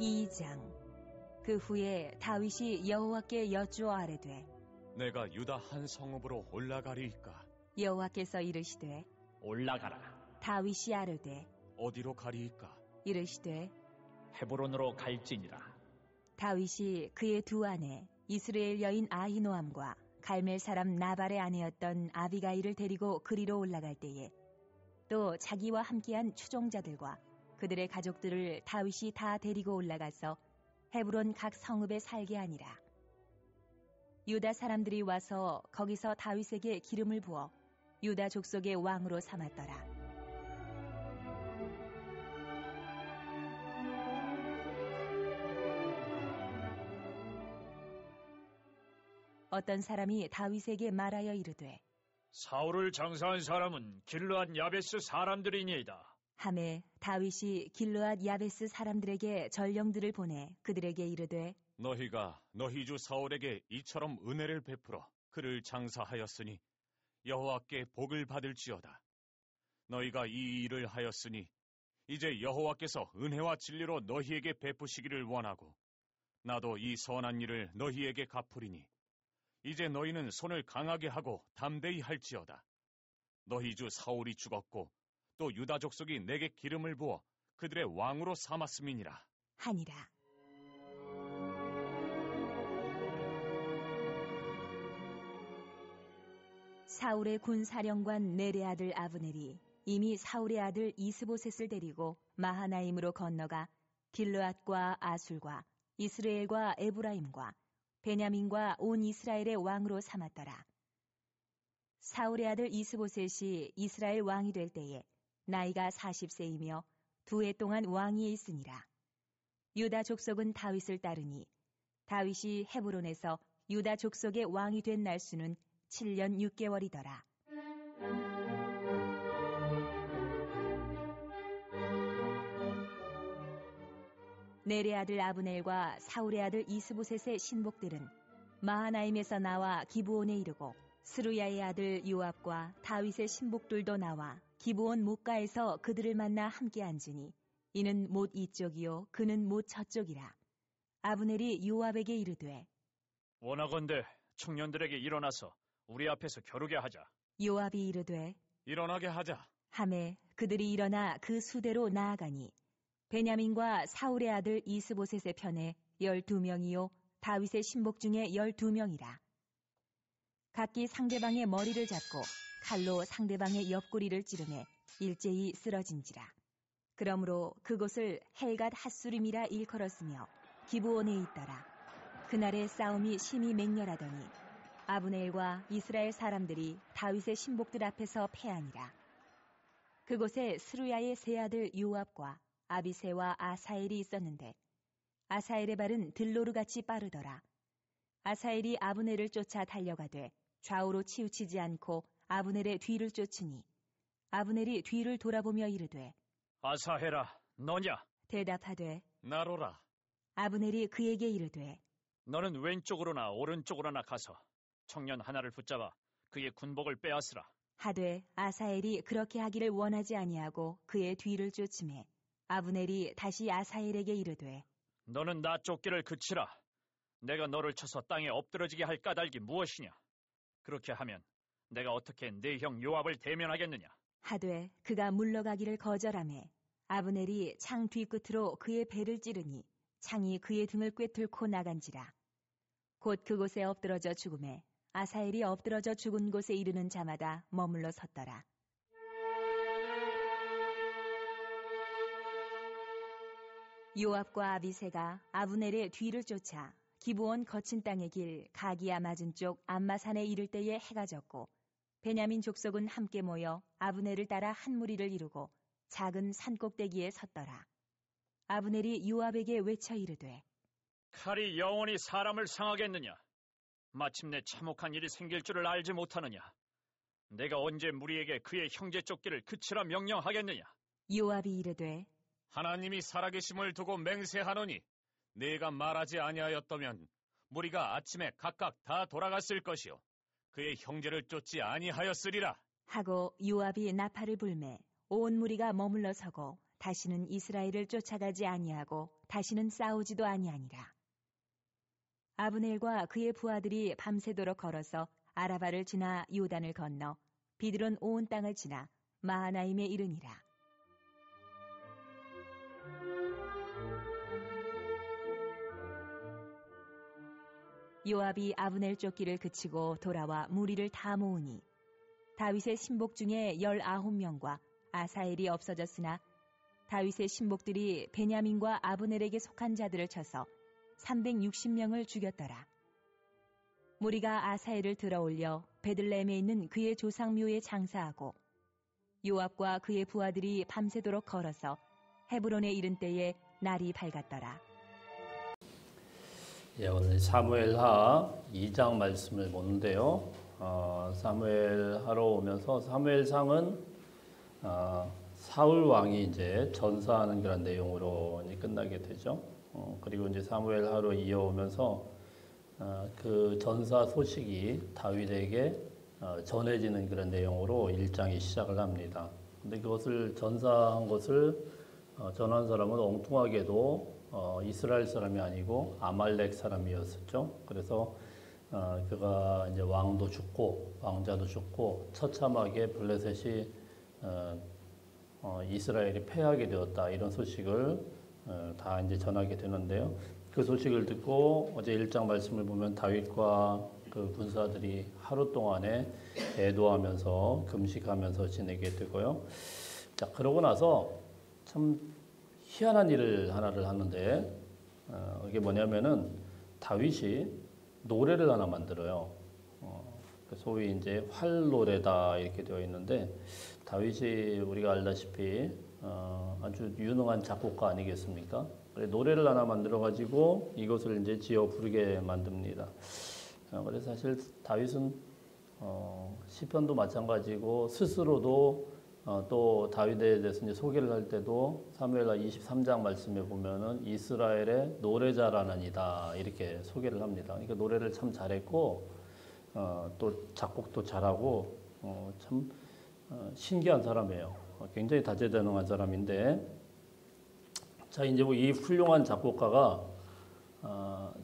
2장. 그 후에 다윗이 여호와께 여쭈어 아뢰되 내가 유다 한 성읍으로 올라가리이까? 여호와께서 이르시되 올라가라. 다윗이 아뢰되 어디로 가리이까? 이르시되 헤브론으로 갈지니라. 다윗이 그의 두 아내 이스라엘 여인 아히노암과 갈멜 사람 나발의 아내였던 아비가일을 데리고 그리로 올라갈 때에 또 자기와 함께한 추종자들과 그들의 가족들을 다윗이 다 데리고 올라가서 헤브론 각 성읍에 살게 하니라. 유다 사람들이 와서 거기서 다윗에게 기름을 부어 유다 족속의 왕으로 삼았더라. 어떤 사람이 다윗에게 말하여 이르되 사울을 장사한 사람은 길르앗 야베스 사람들이니이다. 하매 다윗이 길르앗 야베스 사람들에게 전령들을 보내 그들에게 이르되 너희가 너희 주 사울에게 이처럼 은혜를 베풀어 그를 장사하였으니 여호와께 복을 받을지어다. 너희가 이 일을 하였으니 이제 여호와께서 은혜와 진리로 너희에게 베푸시기를 원하고 나도 이 선한 일을 너희에게 갚으리니 이제 너희는 손을 강하게 하고 담대히 할지어다. 너희 주 사울이 죽었고 또 유다 족속이 내게 기름을 부어 그들의 왕으로 삼았음이니라 하니라. 사울의 군 사령관 넬의 아들 아브넬이 이미 사울의 아들 이스보셋을 데리고 마하나임으로 건너가 길르앗과 아술과 이스라엘과 에브라임과 베냐민과 온 이스라엘의 왕으로 삼았더라. 사울의 아들 이스보셋이 이스라엘 왕이 될 때에 나이가 40세이며 2해 동안 왕위에 있으니라. 유다 족속은 다윗을 따르니 다윗이 헤브론에서 유다 족속의 왕이 된 날수는 7년 6개월이더라. 넬의 아들 아브넬과 사울의 아들 이스보셋의 신복들은 마하나임에서 나와 기브온에 이르고 스루야의 아들 요압과 다윗의 신복들도 나와 기브온 목가에서 그들을 만나 함께 앉으니 이는 못 이쪽이요 그는 못 저쪽이라. 아브넬이 요압에게 이르되 원하건대 청년들에게 일어나서 우리 앞에서 겨루게 하자. 요압이 이르되 일어나게 하자. 하매 그들이 일어나 그 수대로 나아가니 베냐민과 사울의 아들 이스보셋의 편에 12명이요 다윗의 신복 중에 12명이라. 각기 상대방의 머리를 잡고 칼로 상대방의 옆구리를 찌르매 일제히 쓰러진지라. 그러므로 그곳을 헬갓 핫수림이라 일컬었으며 기브온에 있더라. 그날의 싸움이 심히 맹렬하더니 아브넬과 이스라엘 사람들이 다윗의 신복들 앞에서 패하니라. 그곳에 스루야의 세 아들 요압과 아비새와 아사엘이 있었는데 아사엘의 발은 들로르같이 빠르더라. 아사엘이 아브넬을 쫓아 달려가되 좌우로 치우치지 않고 아브넬의 뒤를 쫓으니 아브넬이 뒤를 돌아보며 이르되 아사헤라, 너냐? 대답하되 나로라. 아브넬이 그에게 이르되 너는 왼쪽으로나 오른쪽으로나 가서 청년 하나를 붙잡아 그의 군복을 빼앗으라. 하되 아사엘이 그렇게 하기를 원하지 아니하고 그의 뒤를 쫓으매 아브넬이 다시 아사엘에게 이르되 너는 나 쫓기를 그치라. 내가 너를 쳐서 땅에 엎드러지게 할 까닭이 무엇이냐? 그렇게 하면 내가 어떻게 내 형 요압을 대면하겠느냐? 하되 그가 물러가기를 거절하매 아브넬이 창 뒤끝으로 그의 배를 찌르니 창이 그의 등을 꿰뚫고 나간지라. 곧 그곳에 엎드러져 죽음에 아사엘이 엎드러져 죽은 곳에 이르는 자마다 머물러 섰더라. 요압과 아비새가 아브넬의 뒤를 쫓아 기브온 거친 땅의 길 가기야 맞은 쪽 암마산에 이를 때에 해가 졌고 베냐민 족속은 함께 모여 아브넬을 따라 한 무리를 이루고 작은 산꼭대기에 섰더라. 아브넬이 요압에게 외쳐 이르되 칼이 영원히 사람을 상하겠느냐? 마침내 참혹한 일이 생길 줄을 알지 못하느냐? 내가 언제 무리에게 그의 형제 쫓기를 그치라 명령하겠느냐? 요압이 이르되 하나님이 살아계심을 두고 맹세하노니 내가 말하지 아니하였다면 무리가 아침에 각각 다 돌아갔을 것이요 그의 형제를 쫓지 아니하였으리라. 하고 요압이 나팔을 불매 온 무리가 머물러 서고 다시는 이스라엘을 쫓아가지 아니하고 다시는 싸우지도 아니하니라. 아브넬과 그의 부하들이 밤새도록 걸어서 아라바를 지나 요단을 건너 비드론 온 땅을 지나 마하나임에 이르니라. 요압이 아브넬 쫓기를 그치고 돌아와 무리를 다 모으니 다윗의 신복 중에 19명과 아사엘이 없어졌으나 다윗의 신복들이 베냐민과 아브넬에게 속한 자들을 쳐서 360명을 죽였더라. 무리가 아사엘을 들어올려 베들레헴에 있는 그의 조상묘에 장사하고 요압과 그의 부하들이 밤새도록 걸어서 헤브론에 이른 때에 날이 밝았더라. 예, 오늘 사무엘하 2장 말씀을 보는데요. 사무엘하러 오면서 사무엘상은 사울 왕이 이제 전사하는 그런 내용으로 이제 끝나게 되죠. 그리고 이제 사무엘하로 이어오면서 그 전사 소식이 다윗에게 전해지는 그런 내용으로 1장이 시작을 합니다. 근데 그것을 전사한 것을 전한 사람은 엉뚱하게도 이스라엘 사람이 아니고 아말렉 사람이었었죠. 그래서 그가 이제 왕도 죽고 왕자도 죽고 처참하게 블레셋이 이스라엘이 패하게 되었다, 이런 소식을 다 이제 전하게 되는데요. 그 소식을 듣고 어제 1장 말씀을 보면 다윗과 그 군사들이 하루 동안에 애도하면서 금식하면서 지내게 되고요. 자, 그러고 나서 참 희한한 일을 하나를 하는데 이게 뭐냐면은 다윗이 노래를 하나 만들어요. 소위 이제 활노래다 이렇게 되어 있는데, 다윗이 우리가 알다시피 아주 유능한 작곡가 아니겠습니까? 노래를 하나 만들어 가지고 이것을 이제 지어 부르게 만듭니다. 그래서 사실 다윗은 시편도 마찬가지고 스스로도 또 다윗에 대해서 이제 소개를 할 때도 사무엘하 23장 말씀에 보면은 이스라엘의 노래자라는 이다 이렇게 소개를 합니다. 그러니까 노래를 참 잘했고 또 작곡도 잘하고 참 신기한 사람이에요. 굉장히 다재다능한 사람인데, 자 이제 뭐 이 훌륭한 작곡가가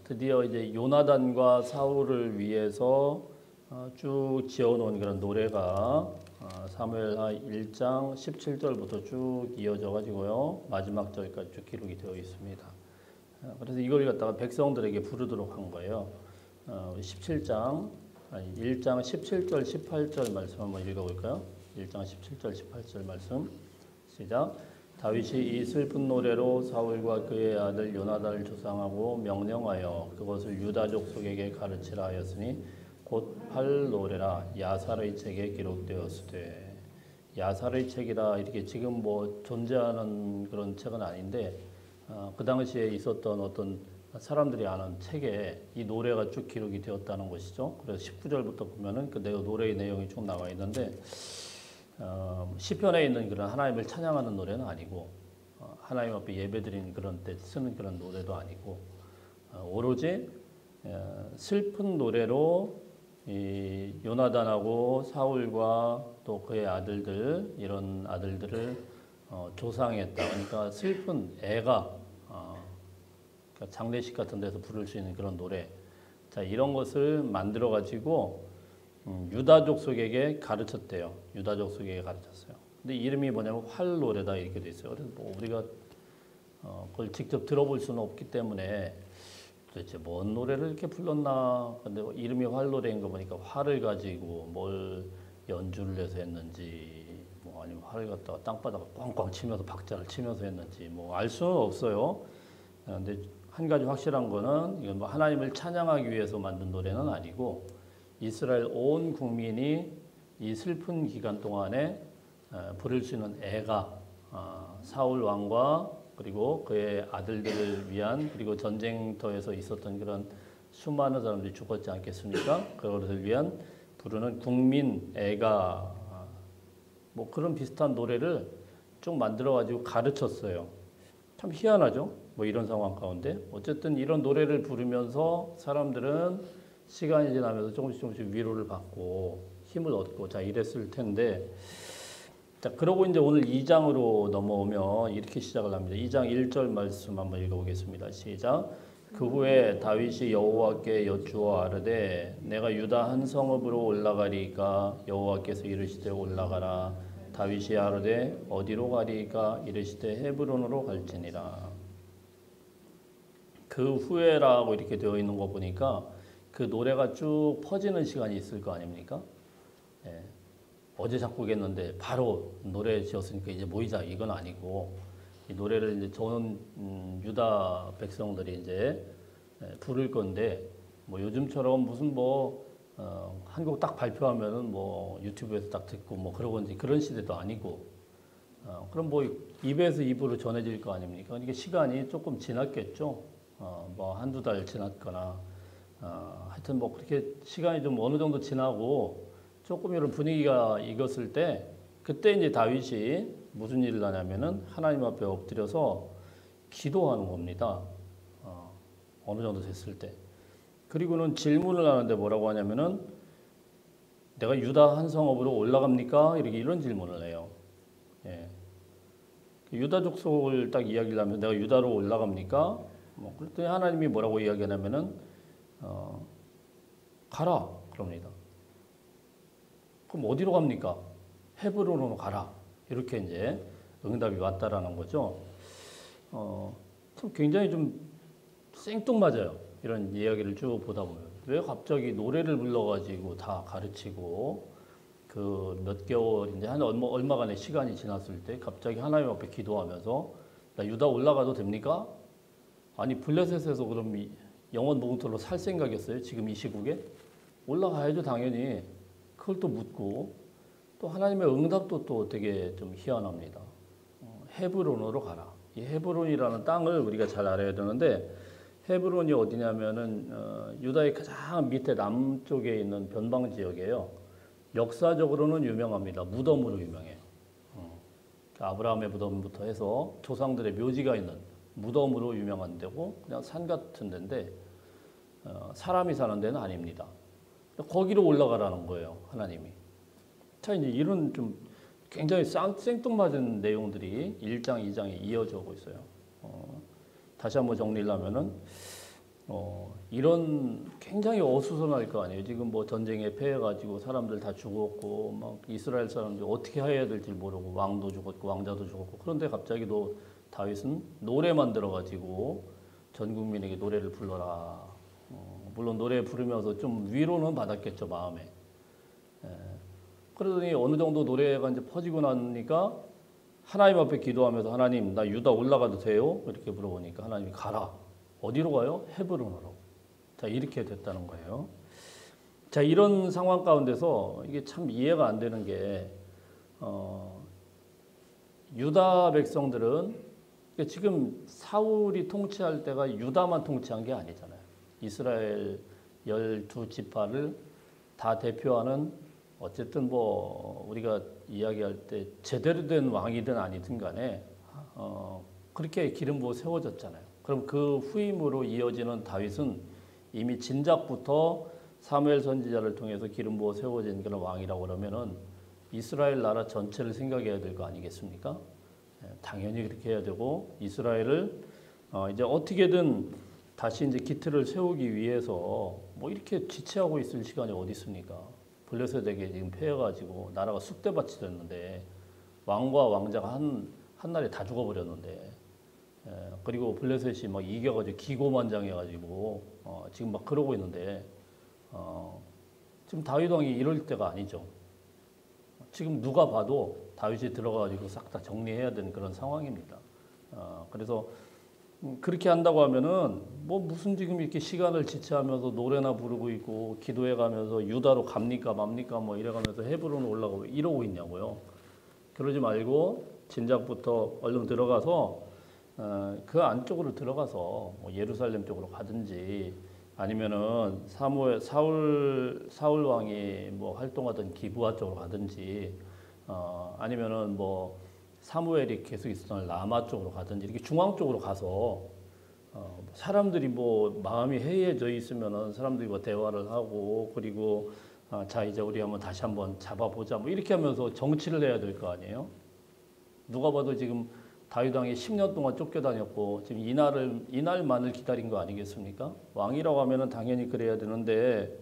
드디어 이제 요나단과 사울을 위해서 쭉 지어놓은 그런 노래가 사무엘하 1장 17절부터 쭉 이어져 가지고요 마지막 절까지 쭉 기록이 되어 있습니다. 그래서 이걸 갖다가 백성들에게 부르도록 한 거예요. 1장 17절 18절 말씀 한번 읽어볼까요? 1장 17절 18절 말씀 시작. 다윗이 이 슬픈 노래로 사울과 그의 아들 요나단을 조상하고 명령하여 그것을 유다족 속에게 가르치라 하였으니 곧 활노래라 야살의 책에 기록되었으되. 야살의 책이라 이렇게 지금 뭐 존재하는 그런 책은 아닌데 그 당시에 있었던 어떤 사람들이 아는 책에 이 노래가 쭉 기록이 되었다는 것이죠. 그래서 19절부터 보면은 그 노래의 내용이 쭉 나와 있는데, 시편에 있는 그런 하나님을 찬양하는 노래는 아니고 하나님 앞에 예배드리는 그런 때 쓰는 그런 노래도 아니고 오로지 슬픈 노래로 이 요나단하고 사울과 또 그의 아들들, 이런 아들들을 조상했다. 그러니까 슬픈 애가 그러니까 장례식 같은 데서 부를 수 있는 그런 노래. 자, 이런 것을 만들어 가지고 유다족 속에게 가르쳤대요. 유다족 속에게 가르쳤어요. 근데 이름이 뭐냐면 활노래다 이렇게 돼 있어요. 그래서 뭐 우리가 그걸 직접 들어볼 수는 없기 때문에 도대체 뭔 노래를 이렇게 불렀나. 근데 이름이 활노래인 거 보니까 활을 가지고 뭘 연주를 해서 했는지, 뭐 아니면 활을 갖다가 땅바닥을 꽝꽝 치면서 박자를 치면서 했는지 뭐 알 수는 없어요. 근데 한 가지 확실한 거는 이건 뭐 하나님을 찬양하기 위해서 만든 노래는 아니고 이스라엘 온 국민이 이 슬픈 기간 동안에 부를 수 있는 애가 사울 왕과 그리고 그의 아들들을 위한, 그리고 전쟁터에서 있었던 그런 수많은 사람들이 죽었지 않겠습니까? 그것을 위한 부르는 국민 애가 뭐 그런 비슷한 노래를 쭉 만들어 가지고 가르쳤어요. 참 희한하죠? 뭐 이런 상황 가운데 어쨌든 이런 노래를 부르면서 사람들은 시간이 지나면서 조금씩 위로를 받고 힘을 얻고 자 이랬을 텐데, 자, 그러고 이제 오늘 2장으로 넘어오면 이렇게 시작을 합니다. 2장 1절 말씀 한번 읽어보겠습니다. 시작. 그 후에 다윗이 여호와께 여쭈어 아르되 내가 유다 한 성읍으로 올라가리이까 여호와께서 이르시되 올라가라. 다윗이 아르되 어디로 가리이까 이르시되 헤브론으로 갈지니라. 그 후에라고 이렇게 되어 있는 거 보니까 그 노래가 쭉 퍼지는 시간이 있을 거 아닙니까? 예. 어제 작곡했는데 바로 노래 지었으니까 이제 모이자 이건 아니고 이 노래를 이제 전 유다 백성들이 이제 부를 건데 뭐 요즘처럼 무슨 한 곡 딱 발표하면은 뭐 유튜브에서 딱 듣고 뭐 그러고 이제 그런 시대도 아니고 그럼 뭐 입에서 입으로 전해질 거 아닙니까? 그러니까 시간이 조금 지났겠죠. 뭐 한두 달 지났거나 하여튼 뭐 그렇게 시간이 좀 어느 정도 지나고 조금 이런 분위기가 익었을 때 그때 이제 다윗이 무슨 일을 하냐면은 하나님 앞에 엎드려서 기도하는 겁니다. 어느 정도 됐을 때. 그리고는 질문을 하는데 뭐라고 하냐면은 내가 유다 한 성읍으로 올라갑니까? 이렇게 이런 질문을 해요. 예. 유다 족속을 딱 이야기를 하면 내가 유다로 올라갑니까? 뭐 그랬더니 하나님이 뭐라고 이야기하냐면은 가라 그럽니다. 그럼 어디로 갑니까? 헤브론으로 가라. 이렇게 이제 응답이 왔다라는 거죠. 참 굉장히 좀 생뚱맞아요. 이런 이야기를 쭉 보다 보면. 왜 갑자기 노래를 불러가지고 다 가르치고 그 몇 개월, 이제 한 얼마간의 시간이 지났을 때 갑자기 하나님 앞에 기도하면서 나 유다 올라가도 됩니까? 아니, 블레셋에서 그럼 영원 봉투로 살 생각이었어요? 지금 이 시국에? 올라가야죠, 당연히. 그걸 또 묻고 또 하나님의 응답도 또 되게 좀 희한합니다. 헤브론으로 가라. 이 헤브론이라는 땅을 우리가 잘 알아야 되는데 헤브론이 어디냐면은 유다의 가장 밑에 남쪽에 있는 변방 지역이에요. 역사적으로는 유명합니다. 무덤으로 유명해요. 아브라함의 무덤부터 해서 조상들의 묘지가 있는 무덤으로 유명한 데고 그냥 산 같은 데인데 사람이 사는 데는 아닙니다. 거기로 올라가라는 거예요, 하나님이. 자, 이제 이런 좀 굉장히 생뚱맞은 내용들이 1장, 2장에 이어져 오고 있어요. 다시 한번 정리를 하면은, 이런 굉장히 어수선할 거 아니에요. 지금 뭐 전쟁에 패해가지고 사람들 다 죽었고, 막 이스라엘 사람들 어떻게 해야 될지 모르고, 왕도 죽었고, 왕자도 죽었고, 그런데 갑자기 또 다윗은 노래 만들어가지고 전 국민에게 노래를 불러라. 물론 노래 부르면서 좀 위로는 받았겠죠, 마음에. 그러더니 어느 정도 노래가 이제 퍼지고 나니까 하나님 앞에 기도하면서 하나님, 나 유다 올라가도 돼요? 이렇게 물어보니까 하나님이 가라. 어디로 가요? 헤브론으로. 자, 이렇게 됐다는 거예요. 자, 이런 상황 가운데서 이게 참 이해가 안 되는 게, 유다 백성들은 지금 사울이 통치할 때가 유다만 통치한 게 아니잖아요. 이스라엘 12지파를 다 대표하는 어쨌든 뭐 우리가 이야기할 때 제대로 된 왕이든 아니든 간에 그렇게 기름 부어 세워졌잖아요. 그럼 그 후임으로 이어지는 다윗은 이미 진작부터 사무엘 선지자를 통해서 기름 부어 세워진 그런 왕이라고 그러면은 이스라엘 나라 전체를 생각해야 될 거 아니겠습니까? 당연히 그렇게 해야 되고 이스라엘을 이제 어떻게든 다시 이제 기틀을 세우기 위해서 뭐 이렇게 지체하고 있을 시간이 어디 있습니까? 블레셋에게 지금 패해가지고 나라가 쑥대밭이 됐는데 왕과 왕자가 한 날에 다 죽어버렸는데 그리고 블레셋이 막 이겨가지고 기고만장해가지고 지금 막 그러고 있는데 지금 다윗 왕이 이럴 때가 아니죠. 지금 누가 봐도 다윗이 들어가가지고 싹 다 정리해야 되는 그런 상황입니다. 그래서 그렇게 한다고 하면은 뭐 무슨 지금 이렇게 시간을 지체하면서 노래나 부르고 있고 기도해가면서 유다로 갑니까 맙니까 뭐 이래가면서 헤브론 올라가고 이러고 있냐고요. 그러지 말고 진작부터 얼른 들어가서 그 안쪽으로 들어가서 뭐 예루살렘 쪽으로 가든지 아니면은 사울 왕이 뭐 활동하던 기브아 쪽으로 가든지 아니면은 뭐 사무엘이 계속 있었던 라마 쪽으로 가든지 이렇게 중앙 쪽으로 가서 사람들이 뭐 마음이 해이해져 있으면은 사람들이 뭐 대화를 하고 그리고 자 이제 우리 한번 다시 한번 잡아보자 뭐 이렇게 하면서 정치를 해야 될 거 아니에요. 누가 봐도 지금 다윗 왕이 10년 동안 쫓겨다녔고 지금 이날만을 기다린 거 아니겠습니까? 왕이라고 하면은 당연히 그래야 되는데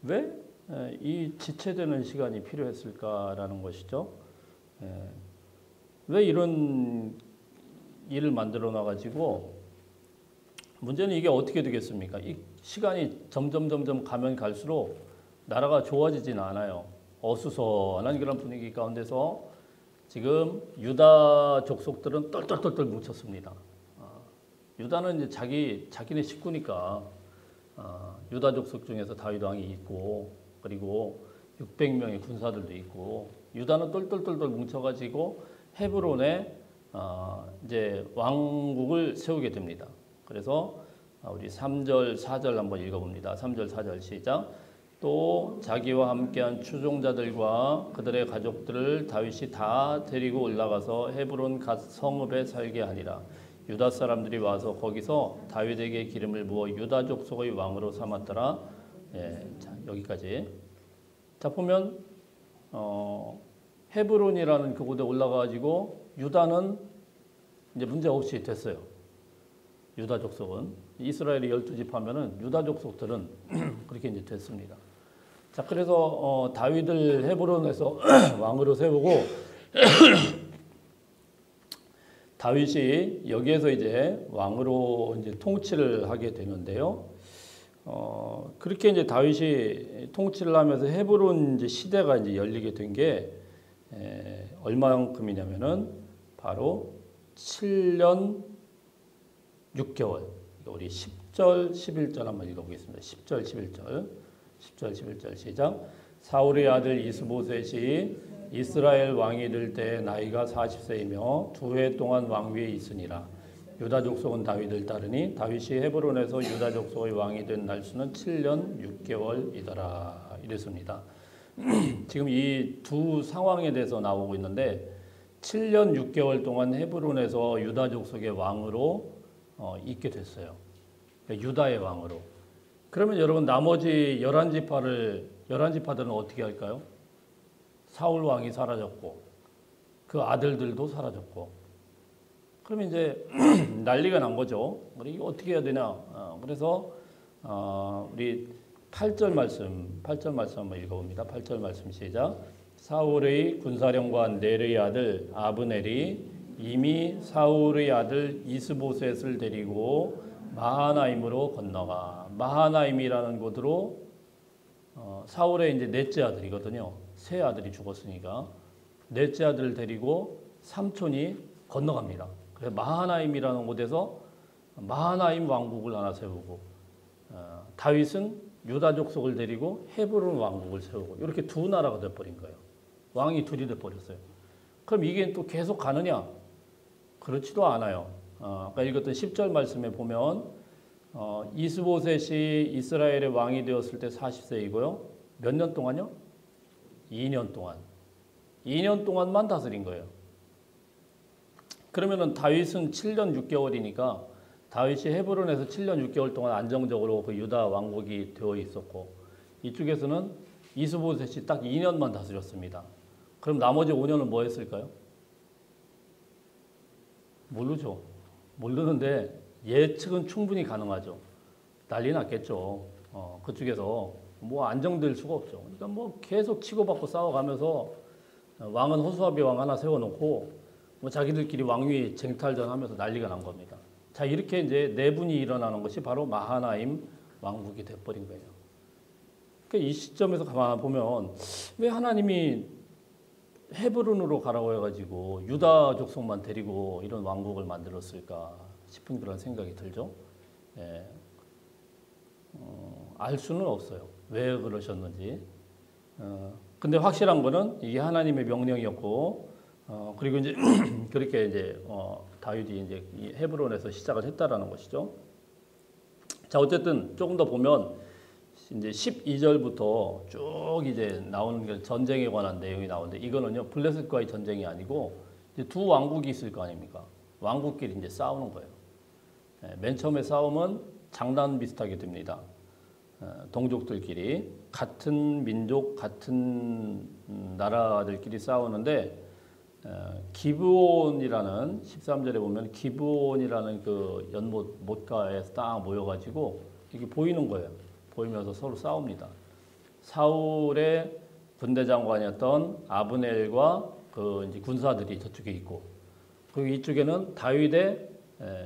왜 이 지체되는 시간이 필요했을까라는 것이죠. 왜 이런 일을 만들어 놔가지고 문제는 이게 어떻게 되겠습니까? 이 시간이 점점 가면 갈수록 나라가 좋아지지는 않아요. 어수선한 그런 분위기 가운데서 지금 유다 족속들은 똘똘똘똘 뭉쳤습니다. 유다는 이제 자기네 식구니까 유다 족속 중에서 다윗 왕이 있고 그리고 600명의 군사들도 있고 유다는 똘똘똘똘 뭉쳐가지고 헤브론에 이제 왕국을 세우게 됩니다. 그래서 우리 3절, 4절 한번 읽어봅니다. 3절, 4절 시작. 또 자기와 함께한 추종자들과 그들의 가족들을 다윗이 다 데리고 올라가서 헤브론 갓 성읍에 살게 하니라. 유다 사람들이 와서 거기서 다윗에게 기름을 부어 유다 족속의 왕으로 삼았더라. 자, 여기까지. 자 보면 헤브론이라는 그곳에 올라가가지고 유다는 이제 문제 없이 됐어요. 유다 족속은 이스라엘의 12지파면은 유다 족속들은 그렇게 이제 됐습니다. 자 그래서 다윗을 헤브론에서 왕으로 세우고 다윗이 여기에서 이제 왕으로 이제 통치를 하게 되는데요. 그렇게 이제 다윗이 통치를 하면서 헤브론 이제 시대가 이제 열리게 된 게 얼마만큼이냐면은 바로 7년 6개월. 우리 10절, 11절 한번 읽어보겠습니다. 10절, 11절. 10절, 11절 시작. 사울의 아들 이스보셋이 이스라엘 왕이 될 때 나이가 40세이며 2해 동안 왕위에 있으니라. 유다 족속은 다윗을 따르니 다윗이 헤브론에서 유다 족속의 왕이 된 날수는 7년 6개월이더라. 이랬습니다. 지금 이 두 상황에 대해서 나오고 있는데 7년 6개월 동안 헤브론에서 유다 족속의 왕으로 있게 됐어요. 유다의 왕으로. 그러면 여러분 나머지 11지파들은 어떻게 할까요? 사울 왕이 사라졌고 그 아들들도 사라졌고 그러면 이제 난리가 난 거죠. 우리 이거 어떻게 해야 되냐? 그래서 우리 8절 말씀 한번 읽어봅니다. 8절 말씀 시작. 사울의 군사령관 넬의 아들 아브넬이 이미 사울의 아들 이스보셋을 데리고 마하나임으로 건너가. 마하나임이라는 곳으로 사울의 이제 넷째 아들이거든요. 세 아들이 죽었으니까 넷째 아들을 데리고 삼촌이 건너갑니다. 그래서 마하나임이라는 곳에서 마하나임 왕국을 하나 세우고 다윗은 유다 족속을 데리고 헤브론 왕국을 세우고 이렇게 두 나라가 돼버린 거예요. 왕이 둘이 돼버렸어요. 그럼 이게 또 계속 가느냐? 그렇지도 않아요. 아까 읽었던 10절 말씀에 보면 이스보셋이 이스라엘의 왕이 되었을 때 40세이고요. 몇 년 동안요? 2년 동안. 2년 동안만 다스린 거예요. 그러면은 다윗은 7년 6개월이니까 다윗이 헤브론에서 7년 6개월 동안 안정적으로 그 유다 왕국이 되어 있었고 이쪽에서는 이스보셋이 딱 2년만 다스렸습니다. 그럼 나머지 5년은 뭐 했을까요? 모르죠. 모르는데 예측은 충분히 가능하죠. 난리 났겠죠. 그쪽에서 뭐 안정될 수가 없죠. 그러니까 뭐 계속 치고받고 싸워가면서 왕은 호수아비 왕 하나 세워놓고 뭐 자기들끼리 왕위 쟁탈전하면서 난리가 난 겁니다. 자 이렇게 이제 내분이 일어나는 것이 바로 마하나임 왕국이 돼버린 거예요. 그러니까 이 시점에서 가만 보면 왜 하나님이 헤브론으로 가라고 해가지고 유다 족속만 데리고 이런 왕국을 만들었을까 싶은 그런 생각이 들죠. 예. 알 수는 없어요. 왜 그러셨는지. 근데 확실한 거는 이게 하나님의 명령이었고, 그리고 이제 그렇게 이제 다윗이 이제 이 헤브론에서 시작을 했다라는 것이죠. 자 어쨌든 조금 더 보면 이제 12절부터 쭉 이제 나오는 게 전쟁에 관한 내용이 나오는데 이거는요 블레셋과의 전쟁이 아니고 이제 두 왕국이 있을 거 아닙니까? 왕국끼리 이제 싸우는 거예요. 맨 처음에 싸움은 장난 비슷하게 됩니다. 동족들끼리 같은 민족, 같은 나라들끼리 싸우는데 기브온이라는 13절에 보면 기브온이라는 그 연못 못가에서 딱 모여가지고 이게 보이는 거예요. 보이면서 서로 싸웁니다. 사울의 군대 장관이었던 아브넬과 그 이제 군사들이 저쪽에 있고, 그리고 이쪽에는 다윗의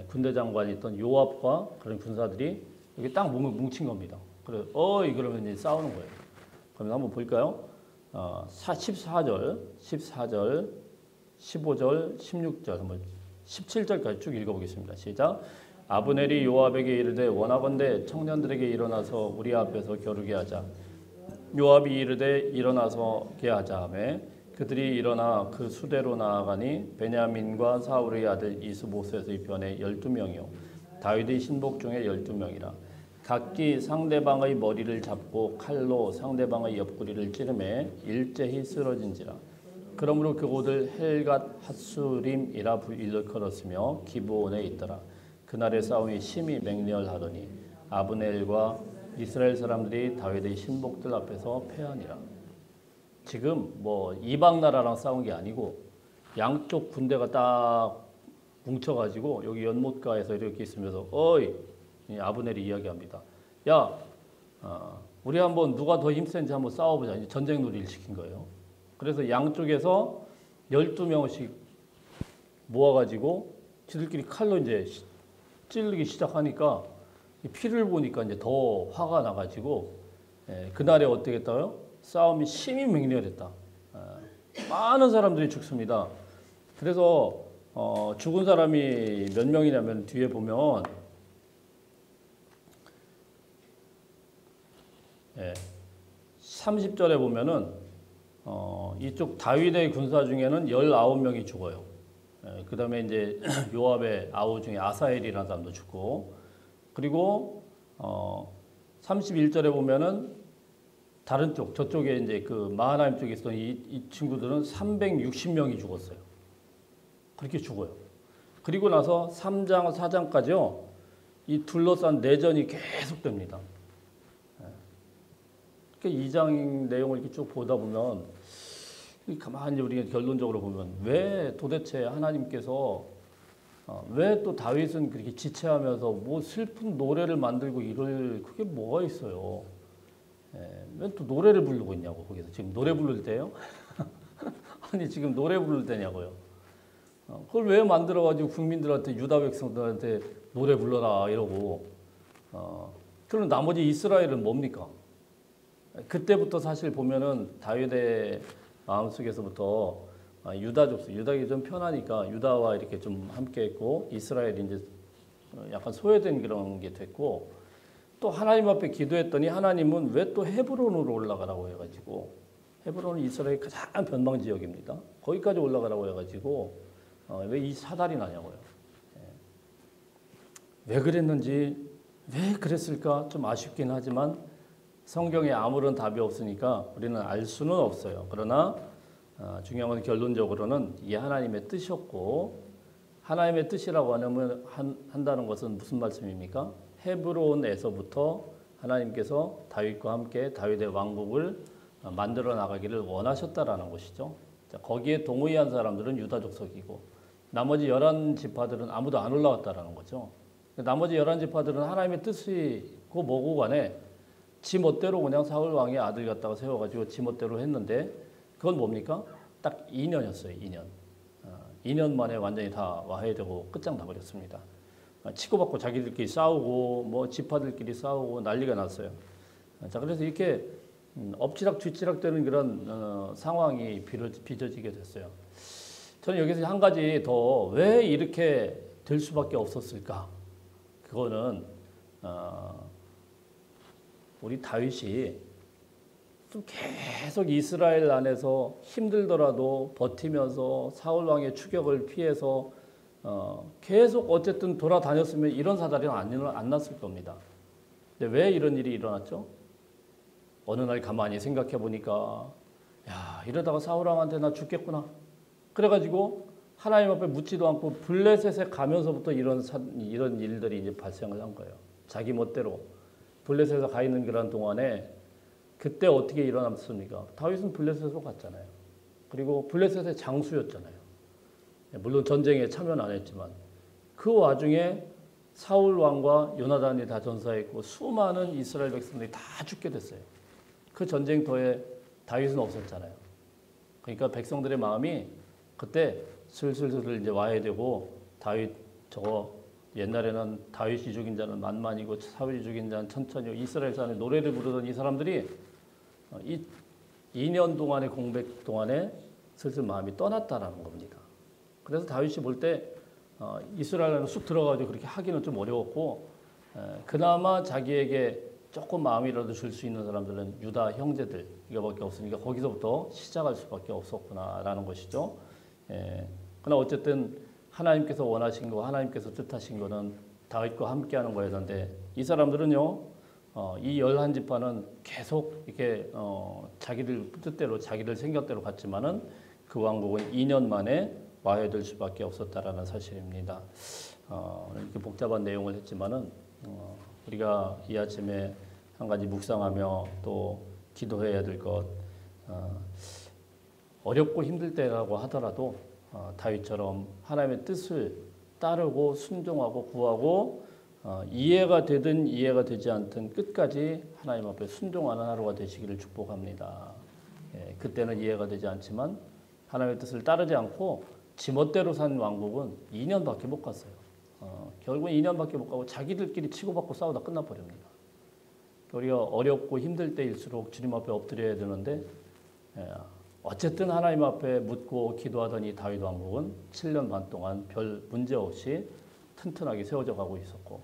군대 장관이었던 요압과 그런 군사들이 여기 딱 뭉친 겁니다. 그래, 그러면 이제 싸우는 거예요. 그럼 한번 볼까요? 14절, 15절, 16절, 한번 17절까지 쭉 읽어보겠습니다. 시작. 아브넬이 요압에게 이르되 원하건대 청년들에게 일어나서 우리 앞에서 겨루게 하자. 요압이 이르되 일어나서게 하자 하매 그들이 일어나 그 수대로 나아가니 베냐민과 사울의 아들 이스보셋의 편에 12명이요 다윗의 신복 중에 12명이라. 각기 상대방의 머리를 잡고 칼로 상대방의 옆구리를 찌르매 일제히 쓰러진지라. 그러므로 그곳을 헬갓 핫수림이라 일컬었으며 기브온에 있더라. 그날의 싸움이 심히 맹렬하더니 아브넬과 이스라엘 사람들이 다윗의 신복들 앞에서 패하니라. 지금 뭐 이방 나라랑 싸운 게 아니고 양쪽 군대가 딱 뭉쳐가지고 여기 연못가에서 이렇게 있으면서 아브넬이 이야기합니다. 야, 우리 한번 누가 더 힘센지 한번 싸워보자. 이제 전쟁 놀이를 시킨 거예요. 그래서 양쪽에서 12명씩 모아가지고 지들끼리 칼로 이제 찌르기 시작하니까 피를 보니까 이제 더 화가 나가지고 그날에 어떻게 했다고요? 싸움이 심히 맹렬했다. 많은 사람들이 죽습니다. 그래서 죽은 사람이 몇 명이냐면 뒤에 보면 30절에 보면은 이쪽 다윗의 군사 중에는 19명이 죽어요. 그 다음에 이제 요압의 아우 중에 아사엘이라는 사람도 죽고, 그리고 31절에 보면은 다른 쪽, 저쪽에 이제 그 마하나임 쪽에 있었던 이 친구들은 360명이 죽었어요. 그렇게 죽어요. 그리고 나서 3장, 4장까지요, 이 둘러싼 내전이 계속됩니다. 그러니까 2장 내용을 이렇게 쭉 보다 보면, 가만히 우리가 결론적으로 보면, 왜 도대체 하나님께서, 왜 또 다윗은 그렇게 지체하면서 뭐 슬픈 노래를 만들고 그게 뭐가 있어요? 왜 또 노래를 부르고 있냐고, 거기서. 지금 노래 부를 때요? 아니, 지금 노래 부를 때냐고요. 그걸 왜 만들어가지고 국민들한테, 유다 백성들한테 노래 불러라, 이러고. 그럼 나머지 이스라엘은 뭡니까? 그때부터 사실 보면은 다윗의 마음속에서부터 유다족이 좀 편하니까 유다와 이렇게 좀 함께 했고, 이스라엘이 이제 약간 소외된 그런 게 됐고, 또 하나님 앞에 기도했더니 하나님은 왜 또 헤브론으로 올라가라고 해가지고, 헤브론은 이스라엘의 가장 변방 지역입니다. 거기까지 올라가라고 해가지고 왜 이 사달이 나냐고요. 왜 그랬는지, 왜 그랬을까 좀 아쉽긴 하지만 성경에 아무런 답이 없으니까 우리는 알 수는 없어요. 그러나 중요한 건 결론적으로는 이게 하나님의 뜻이었고, 하나님의 뜻이라고 한다는 것은 무슨 말씀입니까? 헤브론에서부터 하나님께서 다윗과 함께 다윗의 왕국을 만들어 나가기를 원하셨다라는 것이죠. 자, 거기에 동의한 사람들은 유다 족속이고 나머지 11지파들은 아무도 안 올라왔다라는 거죠. 나머지 11지파들은 하나님의 뜻이고 뭐고 간에 지 멋대로 그냥 사울 왕의 아들 갖다가 세워가지고 지 멋대로 했는데, 그건 뭡니까? 딱 2년이었어요. 2년. 2년 만에 완전히 다 와해되고 끝장나버렸습니다. 치고받고 자기들끼리 싸우고 뭐 지파들끼리 싸우고 난리가 났어요. 자, 그래서 이렇게 엎치락 뒤치락 되는 그런 상황이 빚어지게 됐어요. 저는 여기서 한 가지 더 왜 이렇게 될 수밖에 없었을까? 그거는 우리 다윗이 좀 계속 이스라엘 안에서 힘들더라도 버티면서 사울 왕의 추격을 피해서 계속 어쨌든 돌아다녔으면 이런 사달이 안 났을 겁니다. 근데 왜 이런 일이 일어났죠? 어느 날 가만히 생각해 보니까, 야, 이러다가 사울 왕한테 나 죽겠구나. 그래가지고 하나님 앞에 묻지도 않고 블레셋에 가면서부터 이런 일들이 이제 발생을 한 거예요. 자기 멋대로 블레셋에 가 있는 그런 동안에 그때 어떻게 일어났습니까? 다윗은 블레셋으로 갔잖아요. 그리고 블레셋의 장수였잖아요. 물론 전쟁에 참여는 안 했지만 그 와중에 사울 왕과 요나단이 다 전사했고 수많은 이스라엘 백성들이 다 죽게 됐어요. 그 전쟁터에 다윗은 없었잖아요. 그러니까 백성들의 마음이 그때 슬슬 이제 와야 되고 다윗 저거 옛날에는 다윗이 죽인 자는 만만이고 사울이 죽인 자는 천천히 이스라엘 사람이 노래를 부르던 이 사람들이 이 2년 동안의 공백 동안에 슬슬 마음이 떠났다라는 겁니다. 그래서 다윗이 볼 때 이스라엘은 쑥 들어가지고 그렇게 하기는 좀 어려웠고 그나마 자기에게 조금 마음이라도 줄 수 있는 사람들은 유다 형제들 이거밖에 없으니까 거기서부터 시작할 수밖에 없었구나라는 것이죠. 그러나 어쨌든 하나님께서 원하신 거, 하나님께서 뜻하신 거는 다윗과 함께하는 거였는데 이 사람들은요, 이 11지파는 계속 이렇게 자기들 뜻대로, 자기들 생각대로 갔지만은 그 왕국은 2년 만에 와해될 수밖에 없었다라는 사실입니다. 이렇게 복잡한 내용을 했지만은 우리가 이 아침에 한 가지 묵상하며 또 기도해야 될 것, 어렵고 힘들 때라고 하더라도 다윗처럼 하나님의 뜻을 따르고 순종하고 구하고 이해가 되든 이해가 되지 않든 끝까지 하나님 앞에 순종하는 하루가 되시기를 축복합니다. 그때는 이해가 되지 않지만 하나님의 뜻을 따르지 않고 지멋대로 산 왕국은 2년밖에 못 갔어요. 결국은 2년밖에 못 가고 자기들끼리 치고받고 싸우다 끝나버립니다. 우리가 어렵고 힘들 때일수록 주님 앞에 엎드려야 되는데 어쨌든 하나님 앞에 묻고 기도하던 이 다윗 왕국은 7년 반 동안 별 문제 없이 튼튼하게 세워져 가고 있었고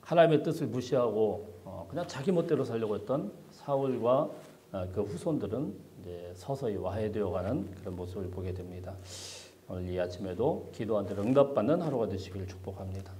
하나님의 뜻을 무시하고 그냥 자기 멋대로 살려고 했던 사울과 그 후손들은 이제 서서히 와해되어가는 그런 모습을 보게 됩니다. 오늘 이 아침에도 기도한 대로 응답받는 하루가 되시기를 축복합니다.